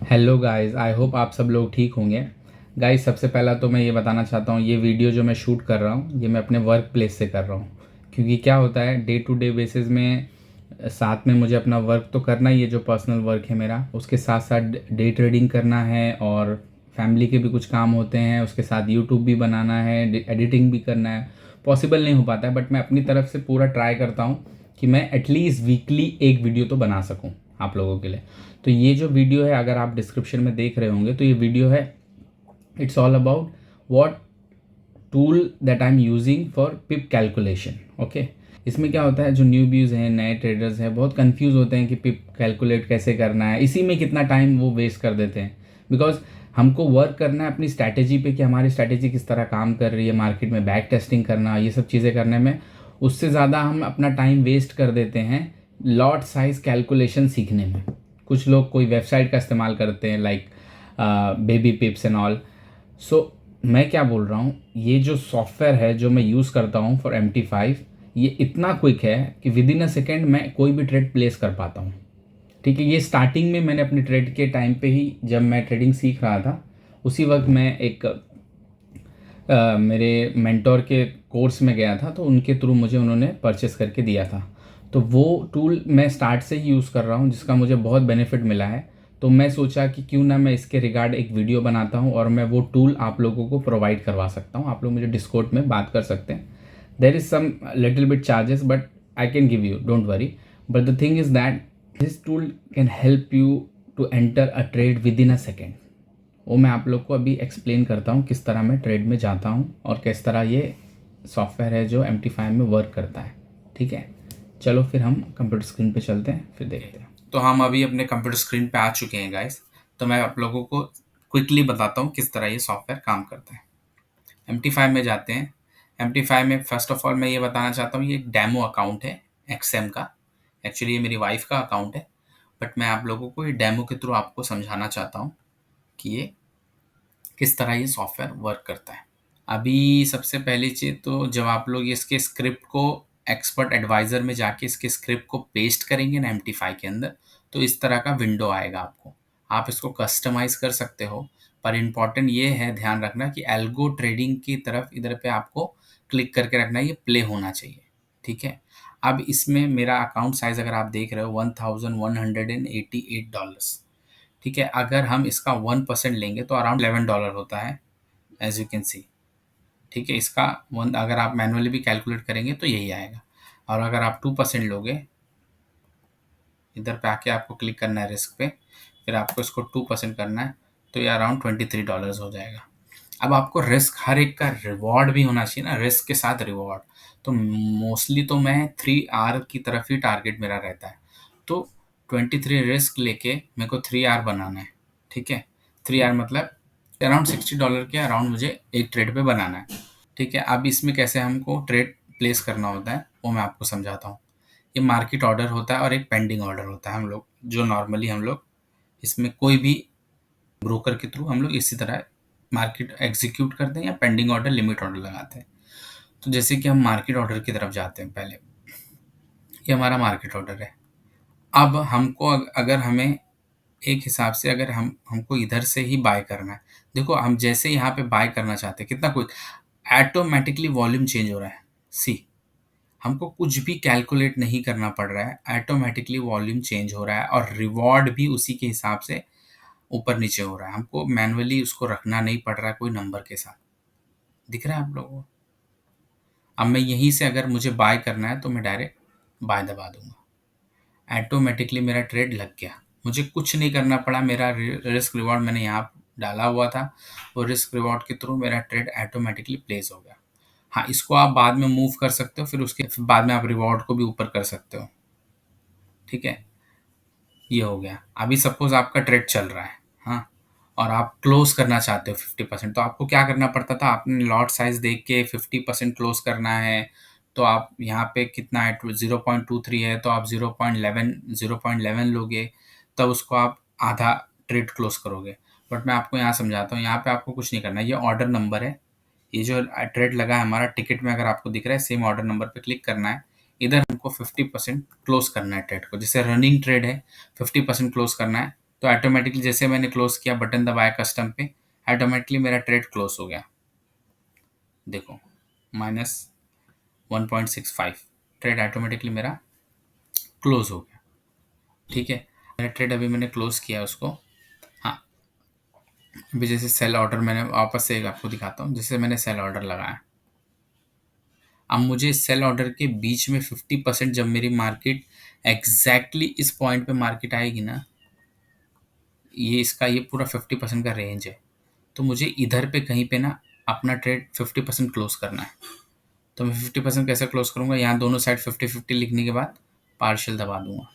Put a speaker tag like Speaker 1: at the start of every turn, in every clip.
Speaker 1: Hello guys, I hope आप सब लोग ठीक होंगे। गाइस, सबसे पहला तो मैं ये बताना चाहता हूँ, ये वीडियो जो मैं शूट कर रहा हूँ ये मैं अपने वर्क प्लेस से कर रहा हूँ। क्योंकि क्या होता है, डे टू डे बेसिस में साथ में मुझे अपना वर्क तो करना ही है, जो पर्सनल वर्क है मेरा, उसके साथ साथ डे ट्रेडिंग करना है और फैमिली के भी कुछ काम होते हैं, उसके साथ यूट्यूब भी बनाना है, एडिटिंग भी करना है। पॉसिबल नहीं हो पाता है, बट मैं अपनी तरफ से पूरा ट्राई करता हूँ कि मैं एटलीस्ट वीकली एक वीडियो तो बना सकूँ आप लोगों के लिए। तो ये जो वीडियो है, अगर आप डिस्क्रिप्शन में देख रहे होंगे, तो ये वीडियो है, it's all about what tool that I am using for pip calculation. Okay, इसमें क्या होता है, जो न्यू व्यूज़ हैं, नए ट्रेडर्स हैं, बहुत कंफ्यूज होते हैं कि पिप कैलकुलेट कैसे करना है, इसी में कितना टाइम वो वेस्ट कर देते हैं। बिकॉज हमको वर्क करना है अपनी स्ट्रैटेजी पे कि हमारी स्ट्रैटेजी किस तरह काम कर रही है, मार्केट में बैक टेस्टिंग करना, ये सब चीज़ें करने में उससे ज़्यादा हम अपना टाइम वेस्ट कर देते हैं लॉट साइज कैलकुलेशन सीखने में। कुछ लोग कोई वेबसाइट का इस्तेमाल करते हैं, like baby pips and all. So मैं क्या बोल रहा हूँ, ये जो सॉफ्टवेयर है जो मैं यूज़ करता हूँ फॉर MT5, ये इतना क्विक है कि विद इन अ सेकेंड मैं कोई भी ट्रेड प्लेस कर पाता हूँ। ठीक है, ये स्टार्टिंग में मैंने अपने ट्रेड के टाइम पे ही, जब मैं ट्रेडिंग सीख रहा था, उसी वक्त मैं एक मेरे मेंटोर के कोर्स में गया था, तो उनके थ्रू मुझे उन्होंने परचेस करके दिया था। तो वो टूल मैं स्टार्ट से ही यूज़ कर रहा हूँ, जिसका मुझे बहुत बेनिफिट मिला है। तो मैं सोचा कि क्यों ना मैं इसके रिगार्ड एक वीडियो बनाता हूँ और मैं वो टूल आप लोगों को प्रोवाइड करवा सकता हूँ। आप लोग मुझे डिस्कॉर्ड में बात कर सकते हैं। There is some little bit charges, but I can give you, don't worry. But the thing is that this tool can help you to enter a trade within a second. वो मैं आप लोग को अभी explain करता हूँ किस तरह मैं ट्रेड में जाता हूँ और किस तरह ये सॉफ्टवेयर है जो MT5 में वर्क करता है। ठीक है, चलो फिर हम कंप्यूटर स्क्रीन पे चलते हैं, फिर देखते हैं। तो हम अभी अपने कंप्यूटर स्क्रीन पे आ चुके हैं गाइस। तो मैं आप लोगों को क्विकली बताता हूँ किस तरह ये सॉफ्टवेयर काम करता है। MT5 में जाते हैं। MT5 में फर्स्ट ऑफ ऑल मैं ये बताना चाहता हूँ, ये एक डेमो अकाउंट है XM का। एक्चुअली ये मेरी वाइफ का अकाउंट है, बट मैं आप लोगों को ये डेमो के थ्रू आपको समझाना चाहता हूँ कि ये किस तरह ये सॉफ्टवेयर वर्क करता है। अभी सबसे पहली चीज़, तो जब आप लोग इसके स्क्रिप्ट को एक्सपर्ट एडवाइज़र में जाके इसके स्क्रिप्ट को पेस्ट करेंगे ना MT5 के अंदर, तो इस तरह का विंडो आएगा आपको। आप इसको कस्टमाइज़ कर सकते हो, पर इम्पॉर्टेंट ये है ध्यान रखना कि एल्गो ट्रेडिंग की तरफ इधर पे आपको क्लिक करके रखना है, ये प्ले होना चाहिए। ठीक है, अब इसमें मेरा अकाउंट साइज़ अगर आप देख रहे हो $1188। ठीक है, अगर हम इसका 1% लेंगे तो अराउंड $11 होता है, एज यू कैन सी। ठीक है, इसका वन अगर आप मैनुअली भी कैलकुलेट करेंगे तो यही आएगा। और अगर आप 2% लोगे, इधर पे आके आपको क्लिक करना है रिस्क पे, फिर आपको इसको 2% करना है, तो ये अराउंड $23 हो जाएगा। अब आपको रिस्क, हर एक का रिवॉर्ड भी होना चाहिए ना, रिस्क के साथ रिवॉर्ड। तो मोस्टली तो मैं 3R की तरफ ही टारगेट मेरा रहता है। तो 23 रिस्क लेके मेरे को 3R बनाना है। ठीक है, 3R मतलब अराउंड $60 के अराउंड मुझे एक ट्रेड पे बनाना है। ठीक है, अब इसमें कैसे हमको ट्रेड प्लेस करना होता है वो मैं आपको समझाता हूँ। ये मार्केट ऑर्डर होता है और एक पेंडिंग ऑर्डर होता है। हम लोग जो नॉर्मली हम लोग इसमें कोई भी ब्रोकर के थ्रू हम लोग इसी तरह मार्केट एग्जीक्यूट करते हैं या पेंडिंग ऑर्डर, लिमिट ऑर्डर लगाते हैं। तो जैसे कि हम मार्केट ऑर्डर की तरफ जाते हैं पहले, ये हमारा मार्केट ऑर्डर है। अब हमको अगर हमें एक हिसाब से, अगर हमको इधर से ही बाय करना है, देखो हम जैसे यहाँ पे बाय करना चाहते हैं, कितना क्विक ऑटोमेटिकली वॉल्यूम चेंज हो रहा है। सी, हमको कुछ भी कैलकुलेट नहीं करना पड़ रहा है, ऑटोमेटिकली वॉल्यूम चेंज हो रहा है और रिवॉर्ड भी उसी के हिसाब से ऊपर नीचे हो रहा है। हमको मैनुअली उसको रखना नहीं पड़ रहा है कोई नंबर के साथ। दिख रहा है आप लोगों को? अब मैं यहीं से अगर मुझे बाय करना है तो मैं डायरेक्ट बाय दबा दूंगा, ऑटोमेटिकली मेरा ट्रेड लग गया, मुझे कुछ नहीं करना पड़ा। मेरा रिस्क रिवॉर्ड मैंने यहाँ डाला हुआ था, वो रिस्क रिवॉर्ड के थ्रू मेरा ट्रेड ऑटोमेटिकली प्लेस हो गया। हाँ, इसको आप बाद में मूव कर सकते हो, फिर बाद में आप रिवॉर्ड को भी ऊपर कर सकते हो। ठीक है, ये हो गया। अभी सपोज आपका ट्रेड चल रहा है, हाँ, और आप क्लोज करना चाहते हो 50%, तो आपको क्या करना पड़ता था, आपने लॉट साइज देख के 50% क्लोज करना है। तो आप यहाँ पे कितना है, 0.23 है, तो आप 0.11 लोगे, तब उसको आप आधा ट्रेड क्लोज करोगे। बट मैं आपको यहाँ समझाता हूँ, यहाँ पे आपको कुछ नहीं करना है। ये ऑर्डर नंबर है, ये जो ट्रेड लगा है हमारा टिकट में, अगर आपको दिख रहा है, सेम ऑर्डर नंबर पे क्लिक करना है। इधर हमको 50% क्लोज करना है ट्रेड को, जैसे रनिंग ट्रेड है, 50% क्लोज करना है। तो ऑटोमेटिकली जैसे मैंने क्लोज किया, बटन दबाया कस्टम पे, ऑटोमेटिकली मेरा ट्रेड क्लोज हो गया। देखो -1.65 ट्रेड ऑटोमेटिकली मेरा क्लोज हो गया। ठीक है, मेरा ट्रेड अभी मैंने क्लोज किया उसको। हाँ, अभी जैसे सेल ऑर्डर मैंने वापस से आपको दिखाता हूँ। जैसे मैंने सेल ऑर्डर लगाया, अब मुझे सेल ऑर्डर के बीच में 50% जब मेरी मार्केट एग्जैक्टली इस पॉइंट पे मार्केट आएगी ना, ये पूरा 50% का रेंज है, तो मुझे इधर पे कहीं पे ना अपना ट्रेड 50% क्लोज करना है। तो मैं 50% कैसे क्लोज करूंगा, यहाँ दोनों साइड 50-50 लिखने के बाद पार्शियल दबा दूंगा।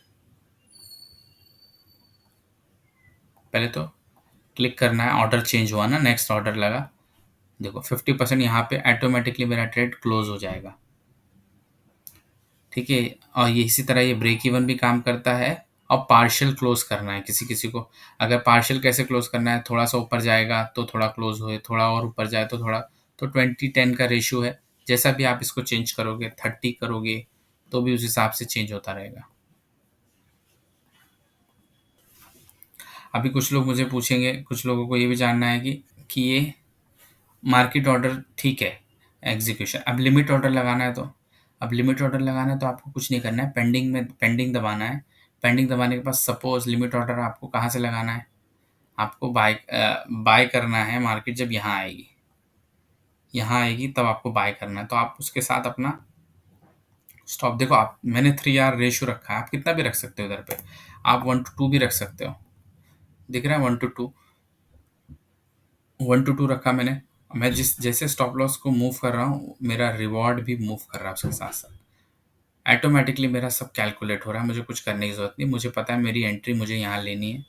Speaker 1: पहले तो क्लिक करना है, ऑर्डर चेंज हुआ ना, नेक्स्ट ऑर्डर लगा, देखो 50% यहाँ पे ऑटोमेटिकली मेरा ट्रेड क्लोज हो जाएगा। ठीक है, और ये इसी तरह ये ब्रेक इवन भी काम करता है। और पार्शियल क्लोज करना है किसी किसी को, अगर पार्शियल कैसे क्लोज करना है, थोड़ा सा ऊपर जाएगा तो थोड़ा क्लोज होए, थोड़ा और ऊपर जाए तो थोड़ा, तो 20-10 का रेशियो है। जैसा भी आप इसको चेंज करोगे, 30 करोगे तो भी उस हिसाब से चेंज होता रहेगा। अभी कुछ लोग मुझे पूछेंगे, कुछ लोगों को ये भी जानना है कि ये मार्केट ऑर्डर ठीक है, एग्जीक्यूशन, अब लिमिट ऑर्डर लगाना है, तो अब लिमिट ऑर्डर लगाना है तो आपको कुछ नहीं करना है, पेंडिंग में पेंडिंग दबाना है। पेंडिंग दबाने के बाद सपोज लिमिट ऑर्डर आपको कहाँ से लगाना है, आपको बाय करना है मार्केट जब यहाँ आएगी तब आपको बाय करना है। तो आप उसके साथ अपना स्टॉप, देखो आप, मैंने 3R रेशियो रखा है, आप कितना भी रख सकते हो इधर पे, आप 1:2 भी रख सकते हो। दिख रहा है 1:2, 1:2 रखा मैंने। मैं जिस जैसे स्टॉप लॉस को मूव कर रहा हूँ, मेरा रिवॉर्ड भी मूव कर रहा है उसके साथ साथ। ऑटोमेटिकली मेरा सब कैलकुलेट हो रहा है, मुझे कुछ करने की ज़रूरत नहीं, मुझे पता है मेरी एंट्री मुझे यहाँ लेनी है,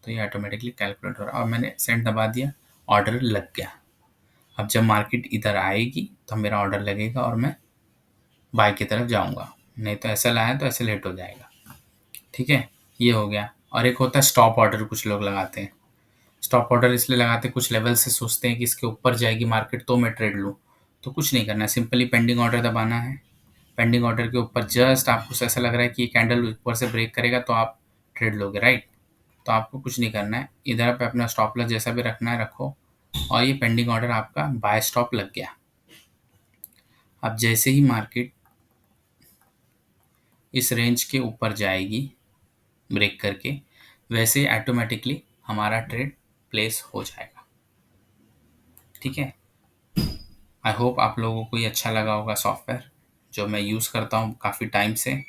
Speaker 1: तो ये ऑटोमेटिकली कैलकुलेट हो रहा है। और मैंने सेंड दबा दिया, ऑर्डर लग गया। अब जब मार्केट इधर आएगी तो मेरा ऑर्डर लगेगा और मैं बाय की तरफ जाऊँगा, नहीं तो ऐसा लाया तो ऐसे लेट हो जाएगा। ठीक है, ये हो गया। और एक होता है स्टॉप ऑर्डर, कुछ लोग लगाते हैं। स्टॉप ऑर्डर इसलिए लगाते हैं, कुछ लेवल से सोचते हैं कि इसके ऊपर जाएगी मार्केट तो मैं ट्रेड लूँ। तो कुछ नहीं करना है, सिंपली पेंडिंग ऑर्डर दबाना है। पेंडिंग ऑर्डर के ऊपर जस्ट आपको ऐसा लग रहा है कि ये कैंडल ऊपर से ब्रेक करेगा तो आप ट्रेड लोगे, राइट। तो आपको कुछ नहीं करना है, इधर पे अपना स्टॉप लॉस जैसा भी रखना है रखो, और ये पेंडिंग ऑर्डर आपका बाय स्टॉप लग गया। अब जैसे ही मार्केट इस रेंज के ऊपर जाएगी ब्रेक करके, वैसे ही ऑटोमेटिकली हमारा ट्रेड प्लेस हो जाएगा। ठीक है, आई होप आप लोगों को ये अच्छा लगा होगा सॉफ्टवेयर, जो मैं यूज़ करता हूँ काफ़ी टाइम से,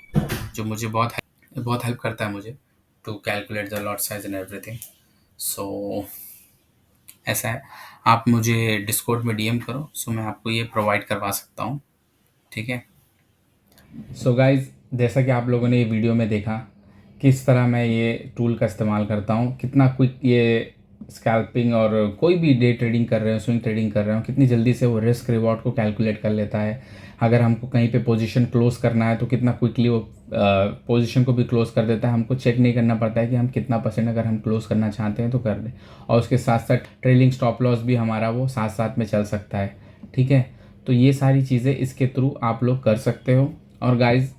Speaker 1: जो मुझे बहुत हेल्प करता है मुझे to calculate the lot size and everything. So ऐसा है, आप मुझे डिस्कॉर्ड में डीएम करो, सो मैं आपको ये प्रोवाइड करवा सकता हूँ। ठीक है, सो गाइज, जैसा कि आप लोगों ने ये वीडियो में देखा किस तरह मैं ये टूल का इस्तेमाल करता हूँ, कितना क्विक ये स्कैल्पिंग और कोई भी डे ट्रेडिंग कर रहे हो, स्विंग ट्रेडिंग कर रहे हो, कितनी जल्दी से वो रिस्क रिवॉर्ड को कैलकुलेट कर लेता है। अगर हमको कहीं पे पोजीशन क्लोज करना है तो कितना क्विकली वो पोजीशन को भी क्लोज कर देता है, हमको चेक नहीं करना पड़ता है कि हम कितना परसेंट अगर हम क्लोज करना चाहते हैं तो कर दें। और उसके साथ साथ ट्रेलिंग स्टॉप लॉस भी हमारा वो साथ साथ में चल सकता है। ठीक है, तो ये सारी चीज़ें इसके थ्रू आप लोग कर सकते हो। और गाइज,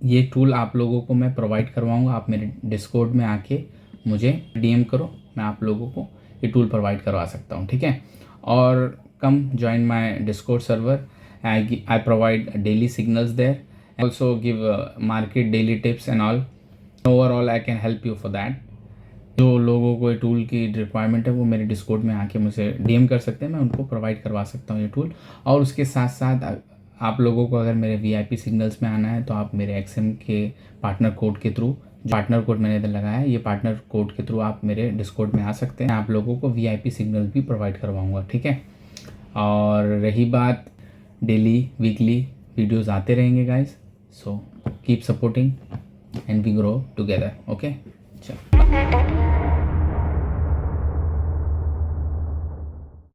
Speaker 1: ये टूल आप लोगों को मैं प्रोवाइड करवाऊंगा, आप मेरे डिस्कॉर्ड में आके मुझे डीएम करो, मैं आप लोगों को ये टूल प्रोवाइड करवा सकता हूँ। ठीक है, और come join my Discord server, I provide daily signals there, also give market daily tips and all. Overall I can help you for that. जो लोगों को ये टूल की रिक्वायरमेंट है वो मेरे डिस्कॉर्ड में आके मुझे डीएम कर सकते हैं, मैं उनको प्रोवाइड करवा सकता हूँ ये टूल। और उसके साथ साथ आप लोगों को अगर मेरे वीआईपी सिग्नल्स में आना है तो आप मेरे एक्सएम के पार्टनर कोड के थ्रू, जो पार्टनर कोड मैंने इधर लगाया है, ये पार्टनर कोड के थ्रू आप मेरे डिस्कॉर्ड में आ सकते हैं। आप लोगों को वीआईपी सिग्नल भी प्रोवाइड करवाऊँगा। ठीक है, और रही बात, डेली वीकली वीडियोज़ आते रहेंगे guys, so keep supporting and we grow together. Okay, चलो।